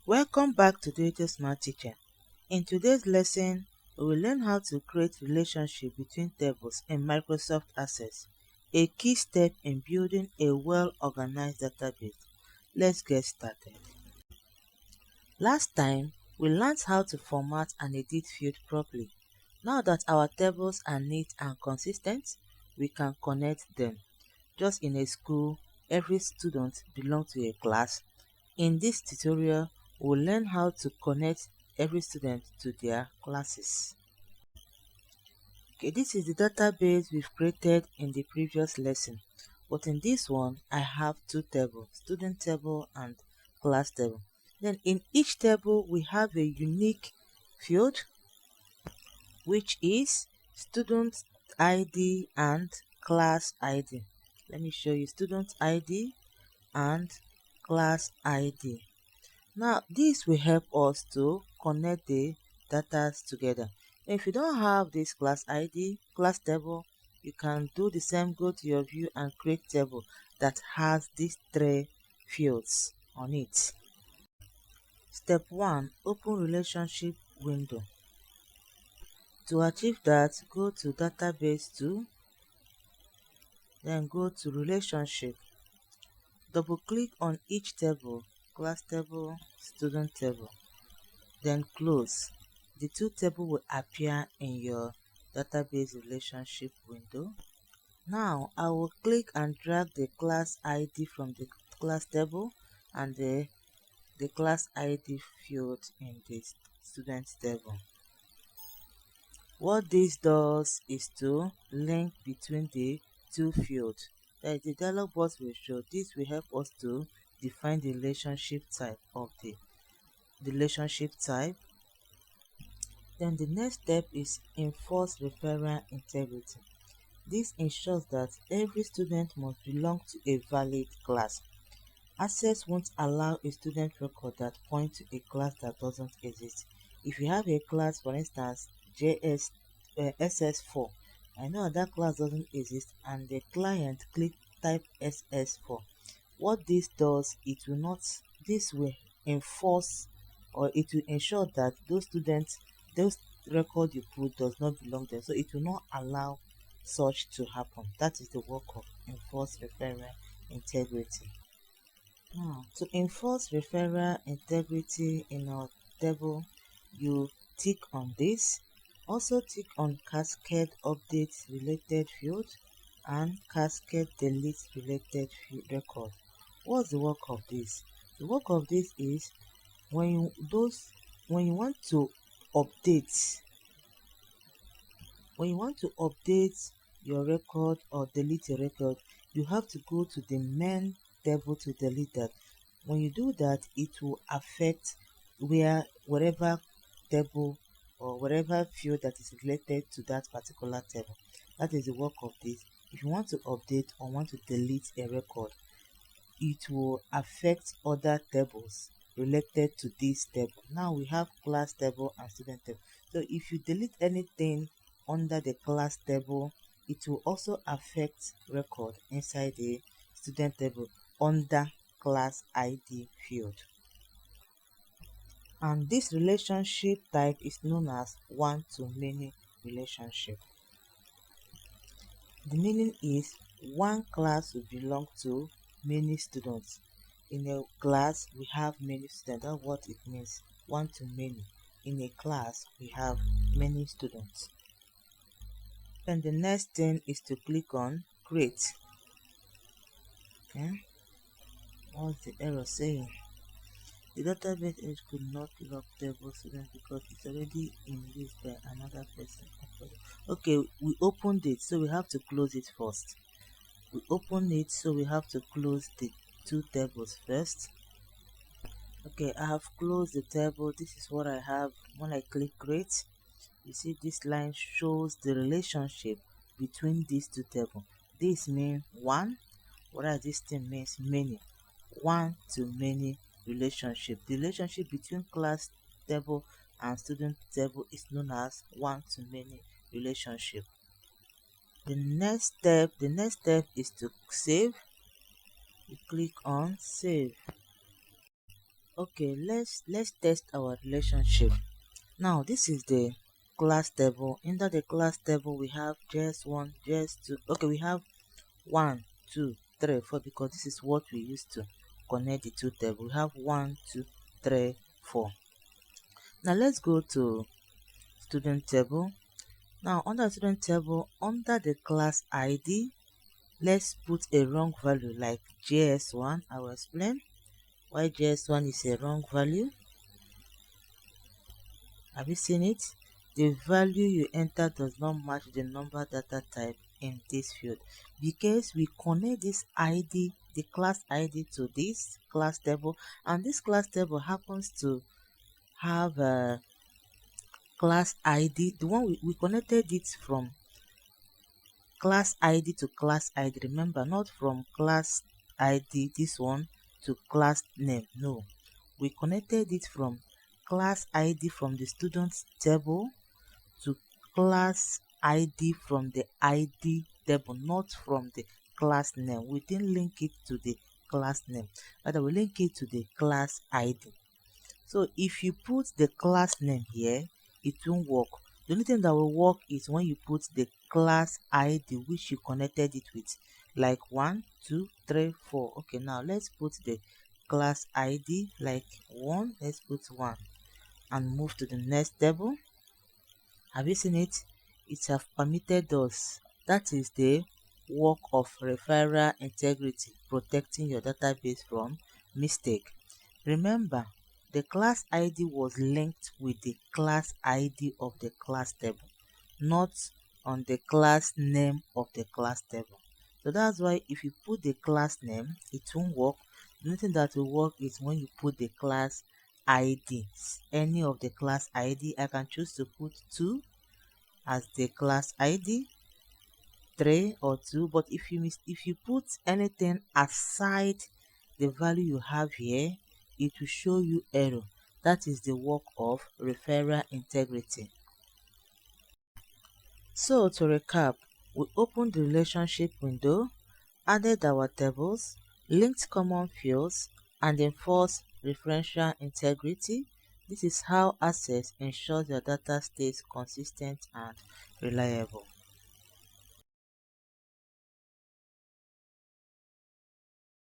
Welcome back to Digital Smart Teacher. In today's lesson, we will learn how to create relationship between tables in Microsoft Access, a key step in building a well-organized database. Let's get started. Last time, we learned how to format and edit fields properly. Now that our tables are neat and consistent, we can connect them. Just in a school, every student belongs to a class. In this tutorial, we'll learn how to connect every student to their classes. Okay, this is the database we've created in the previous lesson. But in this one, I have two tables, student table and class table. Then in each table, we have a unique field, which is student ID and class ID. Let me show you student ID and class ID. Now, this will help us to connect the data together. If you don't have this class ID, class table, you can do the same, go to your view and create table that has these three fields on it. Step 1, open relationship window. To achieve that, go to database 2, then go to relationship. Double click on each table, class table, student table, then close. The two tables will appear in your database relationship window. Now I will click and drag the class ID from the class table and the class ID field in the student table. What this does is to link between the two fields. The dialog box will show. This will help us to define the relationship type of the relationship type. Then the next step is enforce referral integrity. This ensures that every student must belong to a valid class. Access won't allow a student record that points to a class that doesn't exist. If you have a class, for instance, SS4, I know that class doesn't exist and the client type SS4. What this does, this will enforce, or it will ensure that those record you put does not belong there. So it will not allow such to happen. That is the work of enforce referral integrity. Now, to enforce referral integrity in our table, you tick on this. Also tick on cascade update related field and cascade delete related record. What's the work of this? The work of this is when you want to update your record or delete a record, you have to go to the main table to delete that. When you do that, it will affect whatever table or whatever field that is related to that particular table. That is the work of this. If you want to update or want to delete a record, it will affect other tables related to this table. Now we have class table and student table. So if you delete anything under the class table, it will also affect record inside the student table under class ID field. And this relationship type is known as one-to-many relationship. The meaning is one class will belong to many students. In a class, we have many students. That's what it means, one-to-many. In a class, we have many students. Then the next thing is to click on create. Okay, what's the error saying? The database edge could not lock table student because it's already in use by another person. Okay, we opened it, so we have to close it first. We open it, so we have to close the two tables first. Okay, I have closed the table. This is what I have. When I click create, you see this line shows the relationship between these two tables. This means one, whereas this thing means many. One to many relationship. The relationship between class table and student table is known as one to many relationship. The next step is to save. You click on save. Okay, let's test our relationship. Now this is the class table. Under the class table we have JS1, JS2. Okay, we have 1, 2, 3, 4 because this is what we use to connect the two tables. We have 1, 2, 3, 4. Now let's go to student table. Now under student table, under the class ID, let's put a wrong value like JS1. I will explain why JS1 is a wrong value. Have you seen it? The value you enter does not match the number data type in this field because we connect this ID, the class ID, to this class table, and this class table happens to have a class ID. The one we connected it from class ID to class ID. Remember, not from class ID, this one, to class name. No, we connected it from class ID from the students table to class ID from the ID table, not from the class name. We didn't link it to the class name, rather we link it to the class ID. So if you put the class name here, it won't work. The only thing that will work is when you put the class ID which you connected it with, like 1, 2, 3, 4. Okay, now let's put the class ID like 1. Let's put 1 and move to the next table. Have you seen it? It have permitted us. That is the work of referral integrity, protecting your database from mistake. Remember, the class ID was linked with the class ID of the class table, not on the class name of the class table. So that's why if you put the class name, it won't work. The only thing that will work is when you put the class ID. Any of the class ID, I can choose to put 2 as the class ID, 3 or 2, but if you put anything aside the value you have here, it will show you error. That is the work of referral integrity. So to recap, we opened the relationship window, added our tables, linked common fields, and enforced referential integrity. This is how Access ensures your data stays consistent and reliable.